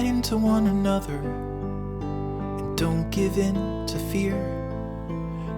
kind to one another and don't give in to fear.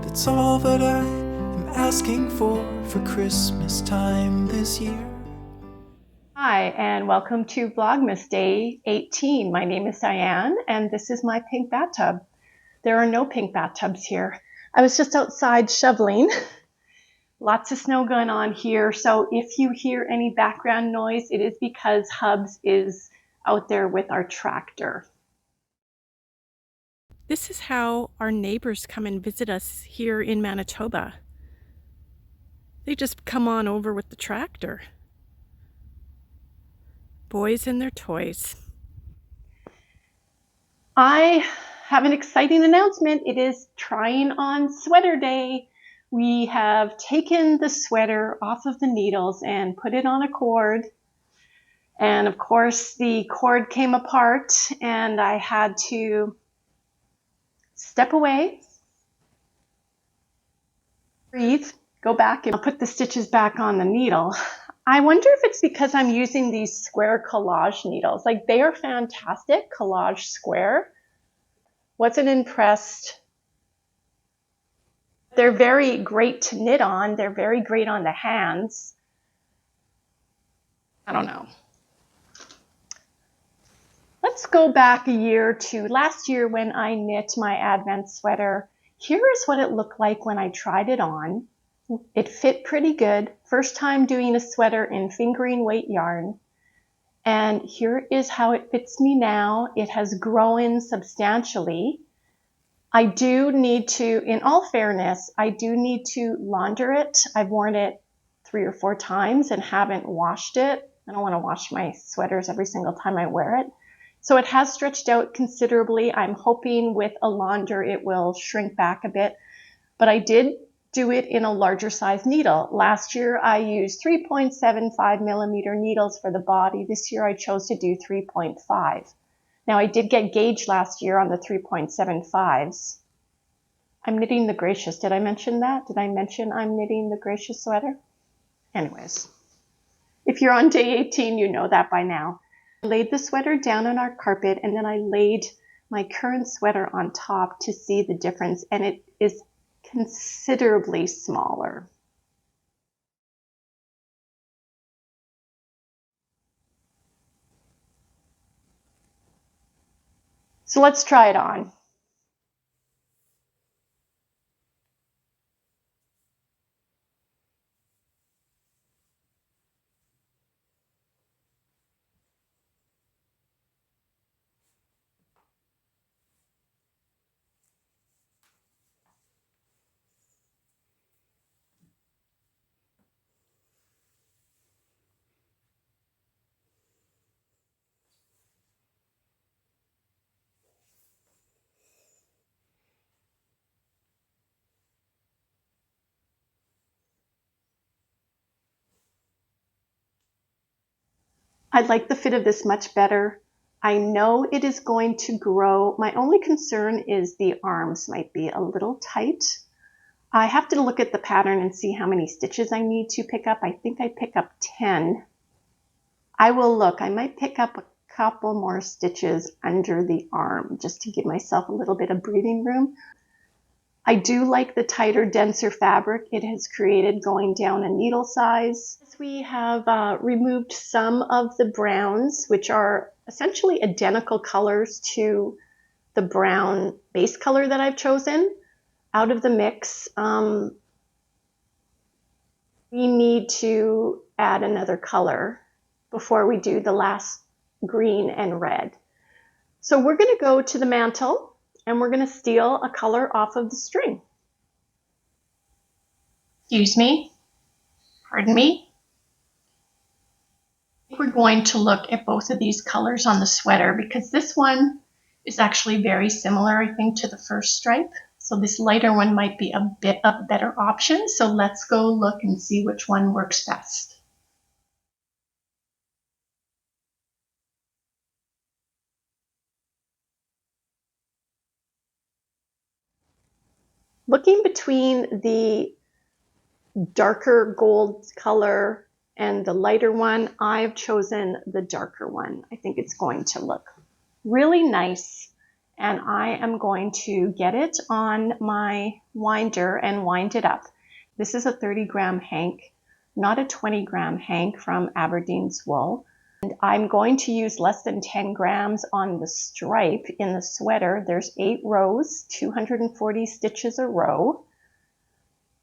That's all that I am asking for Christmas time this year. Hi, and welcome to Vlogmas Day 18. My name is Diane, and this is my pink bathtub. There are no pink bathtubs here. I was just outside shoveling. Lots of snow going on here, so if you hear any background noise, it is because Hubs is out there with our tractor. This is how our neighbors come and visit us here in Manitoba. They just come on over with the tractor. Boys and their toys. I have an exciting announcement. It is trying on sweater day. We have taken the sweater off of the needles and put it on a cord. And of course, the cord came apart and I had to step away, breathe, go back and put the stitches back on the needle. I wonder if it's because I'm using these square collage needles. Like, they are fantastic, collage square. Wasn't impressed. They're very great to knit on. They're very great on the hands. I don't know. Let's go back a year to last year when I knit my Advent sweater. Here is what it looked like when I tried it on. It fit pretty good. First time doing a sweater in fingering weight yarn. And here is how it fits me now. It has grown substantially. I do need to, in all fairness, I do need to launder it. I've worn it 3 or 4 times and haven't washed it. I don't want to wash my sweaters every single time I wear it. So it has stretched out considerably. I'm hoping with a launder it will shrink back a bit. But I did do it in a larger size needle. Last year I used 3.75 millimeter needles for the body. This year I chose to do 3.5. Now, I did get gauge last year on the 3.75s. I'm knitting the Gracious. Did I mention that? Did I mention I'm knitting the Gracious sweater? Anyways, if you're on day 18, you know that by now. I laid the sweater down on our carpet, and then I laid my current sweater on top to see the difference, and it is considerably smaller. So let's try it on. I like the fit of this much better. I know it is going to grow. My only concern is the arms might be a little tight. I have to look at the pattern and see how many stitches I need to pick up. I think I pick up 10. I will look. I might pick up a couple more stitches under the arm just to give myself a little bit of breathing room. I do like the tighter, denser fabric it has created going down a needle size. We have removed some of the browns, which are essentially identical colors to the brown base color that I've chosen, out of the mix. We need to add another color before we do the last green and red. So we're going to go to the mantle and we're going to steal a color off of the string. Excuse me. Pardon me. We're going to look at both of these colors on the sweater because this one is actually very similar, I think, to the first stripe. So this lighter one might be a bit of a better option. So let's go look and see which one works best. Looking between the darker gold color and the lighter one, I've chosen the darker one. I think it's going to look really nice. And I am going to get it on my winder and wind it up. This is a 30-gram hank, not a 20-gram hank from Aberdeen's wool. And I'm going to use less than 10 grams on the stripe in the sweater. There's 8 rows, 240 stitches a row.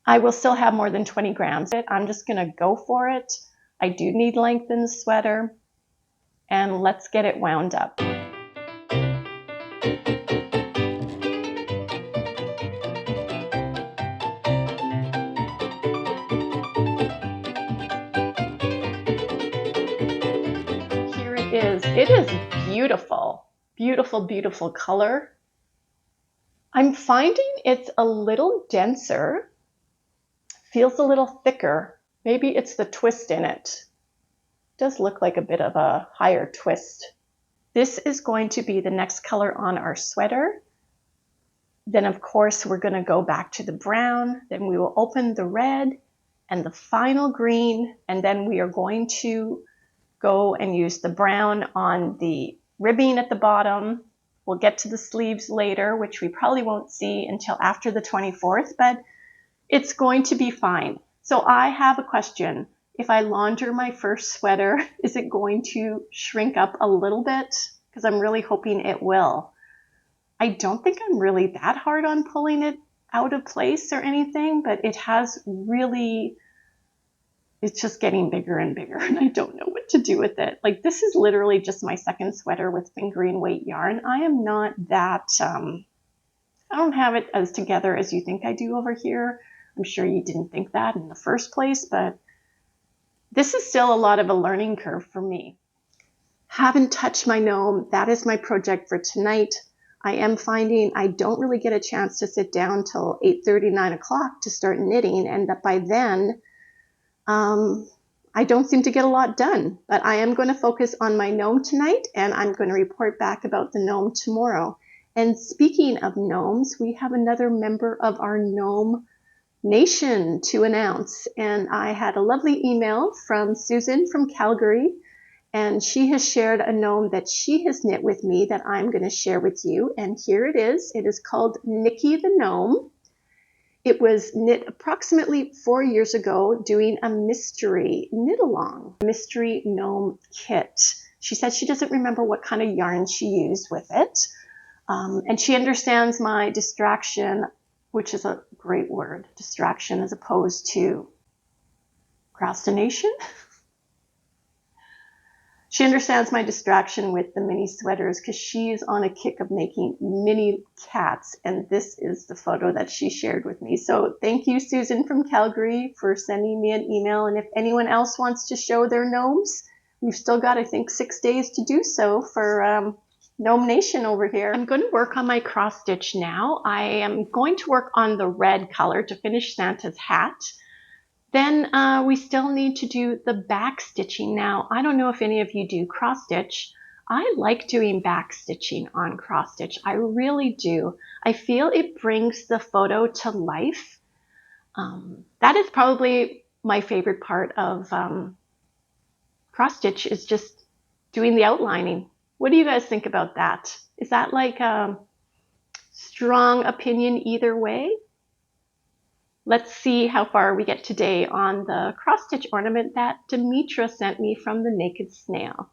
I will still have more than 20 grams. I'm just going to go for it. I do need length in the sweater. And let's get it wound up. It is beautiful, beautiful, beautiful color. I'm finding it's a little denser, feels a little thicker. Maybe it's the twist in it. Does look like a bit of a higher twist. This is going to be the next color on our sweater. Then of course we're going to go back to the brown, then we will open the red and the final green, and then we are going to go and use the brown on the ribbing at the bottom. We'll get to the sleeves later, which we probably won't see until after the 24th, but it's going to be fine. So I have a question. If I launder my first sweater, is it going to shrink up a little bit? Because I'm really hoping it will. I don't think I'm really that hard on pulling it out of place or anything, but it has really, it's just getting bigger and bigger, and I don't know what to do with it. Like, this is literally just my second sweater with fingering weight yarn. I am not that, I don't have it as together as you think I do over here. I'm sure you didn't think that in the first place, but this is still a lot of a learning curve for me. Haven't touched my gnome. That is my project for tonight. I am finding I don't really get a chance to sit down till 8:30, 9 o'clock to start knitting, and that by then, I don't seem to get a lot done. But I am going to focus on my gnome tonight, and I'm going to report back about the gnome tomorrow. And speaking of gnomes, we have another member of our gnome nation to announce. And I had a lovely email from Susan from Calgary, and she has shared a gnome that she has knit with me that I'm going to share with you. And here it is. It is called Nikki the Gnome. It was knit approximately 4 years ago doing a mystery knit-along, mystery gnome kit. She said she doesn't remember what kind of yarn she used with it. And she understands my distraction, which is a great word, distraction as opposed to procrastination. She understands my distraction with the mini sweaters because she's on a kick of making mini cats, and this is the photo that she shared with me. So thank you, Susan from Calgary, for sending me an email. And if anyone else wants to show their gnomes, we've still got, I think, 6 days to do so for Gnome Nation over here. I'm going to work on my cross stitch now. I am going to work on the red color to finish Santa's hat. Then we still need to do the back stitching. Now, I don't know if any of you do cross stitch. I like doing back stitching on cross stitch. I really do. I feel it brings the photo to life. That is probably my favorite part of cross stitch, is just doing the outlining. What do you guys think about that? Is that like a strong opinion either way? Let's see how far we get today on the cross stitch ornament that Demetra sent me from the Naked Snail.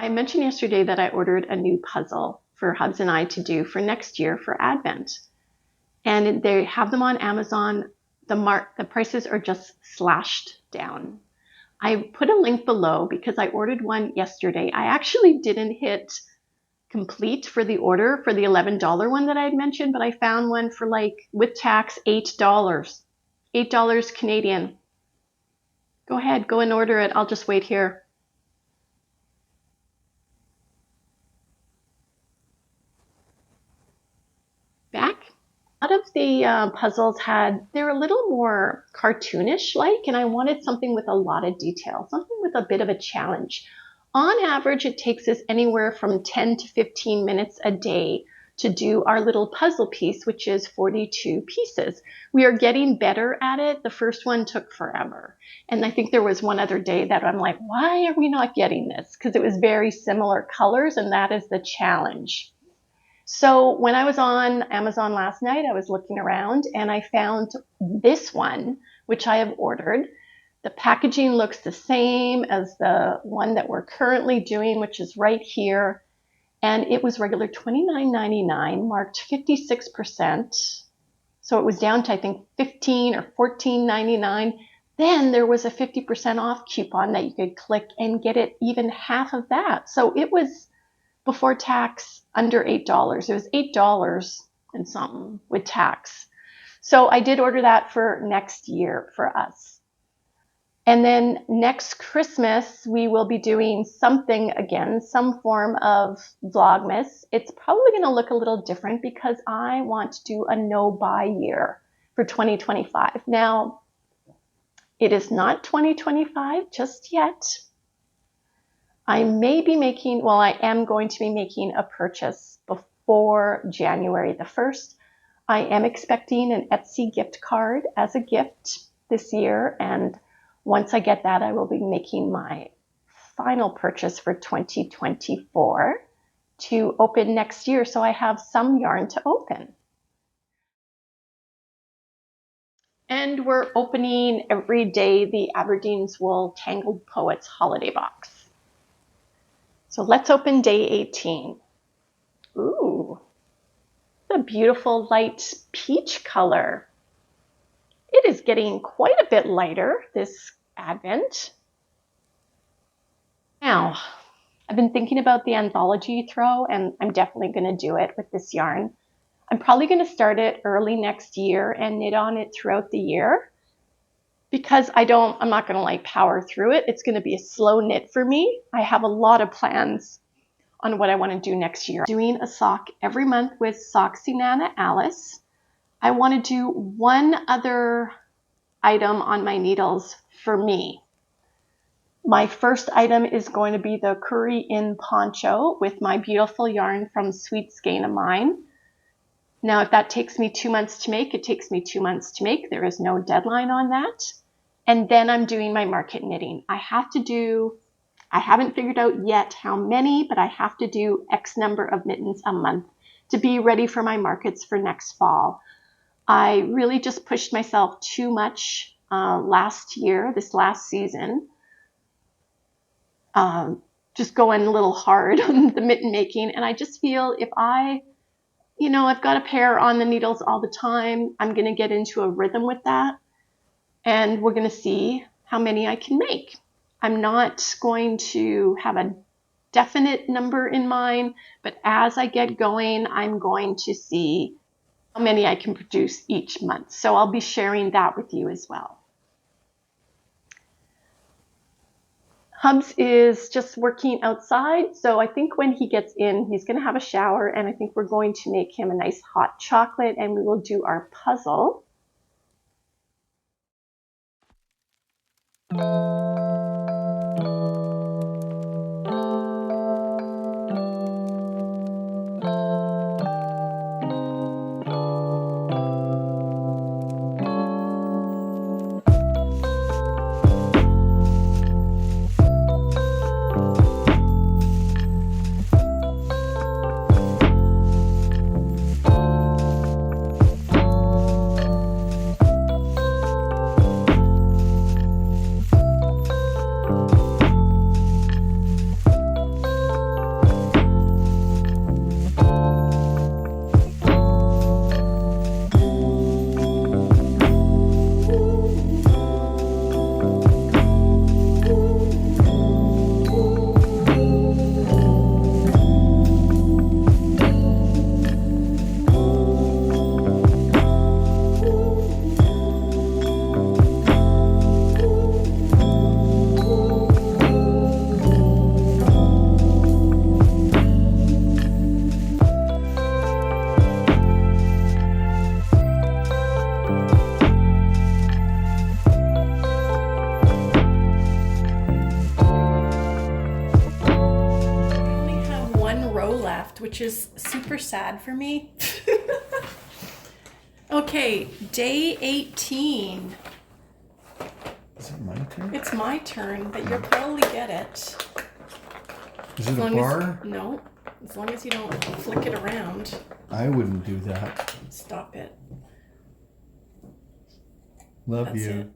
I mentioned yesterday that I ordered a new puzzle for Hubs and I to do for next year for Advent. And they have them on Amazon. The prices are just slashed down. I put a link below because I ordered one yesterday. I actually didn't hit complete for the order for the $11 one that I had mentioned, but I found one for, like, with tax, $8. $8 Canadian. Go ahead, go and order it. I'll just wait here. Back. A lot of the puzzles they're a little more cartoonish like, and I wanted something with a lot of detail, something with a bit of a challenge. On average, it takes us anywhere from 10 to 15 minutes a day to do our little puzzle piece, which is 42 pieces. We are getting better at it. The first one took forever. And I think there was one other day that I'm like, why are we not getting this? Because it was very similar colors, and that is the challenge. So when I was on Amazon last night, I was looking around and I found this one, which I have ordered. The packaging looks the same as the one that we're currently doing, which is right here. And it was regular $29.99, marked 56%. So it was down to, I think, $15 or $14.99. Then there was a 50% off coupon that you could click and get it even half of that. So it was, before tax, under $8. It was $8 and something with tax. So I did order that for next year for us. And then next Christmas, we will be doing something again, some form of Vlogmas. It's probably going to look a little different because I want to do a no-buy year for 2025. Now, it is not 2025 just yet. I may be making, well, I am going to be making a purchase before January the 1st. I am expecting an Etsy gift card as a gift this year, and once I get that, I will be making my final purchase for 2024 to open next year, so I have some yarn to open. And we're opening every day the Aberdeen's Wool Tangled Poets holiday box. So let's open day 18. Ooh, a beautiful light peach color. It is getting quite a bit lighter this Advent. Now, I've been thinking about the anthology throw, and I'm definitely going to do it with this yarn. I'm probably going to start it early next year and knit on it throughout the year because I'm not going to like power through it. It's going to be a slow knit for me. I have a lot of plans on what I want to do next year. Doing a sock every month with Socksy Nana Alice. I want to do one other item on my needles for me. My first item is going to be the Curry In Poncho with my beautiful yarn from Sweet Skein of Mine. Now, if that takes me 2 months to make, it takes me 2 months to make. There is no deadline on that. And then I'm doing my market knitting. I haven't figured out yet how many, but I have to do X number of mittens a month to be ready for my markets for next fall. I really just pushed myself too much this last season. Just going a little hard on the mitten making. And I just feel if I've got a pair on the needles all the time, I'm going to get into a rhythm with that. And we're going to see how many I can make. I'm not going to have a definite number in mind, but as I get going, I'm going to see how many I can produce each month. So I'll be sharing that with you as well. Hubs is just working outside, so I think when he gets in, he's going to have a shower, and I think we're going to make him a nice hot chocolate, and we will do our puzzle. left, which is super sad for me. Okay, day 18. Is it my turn? It's my turn, but you'll probably get it. Is it a bar? No, as long as you don't flick it around. I wouldn't do that. Stop it. Love That's you. it.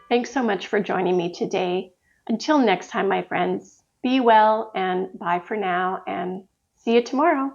Thanks so much for joining me today. Until next time, my friends, be well and bye for now, and see you tomorrow.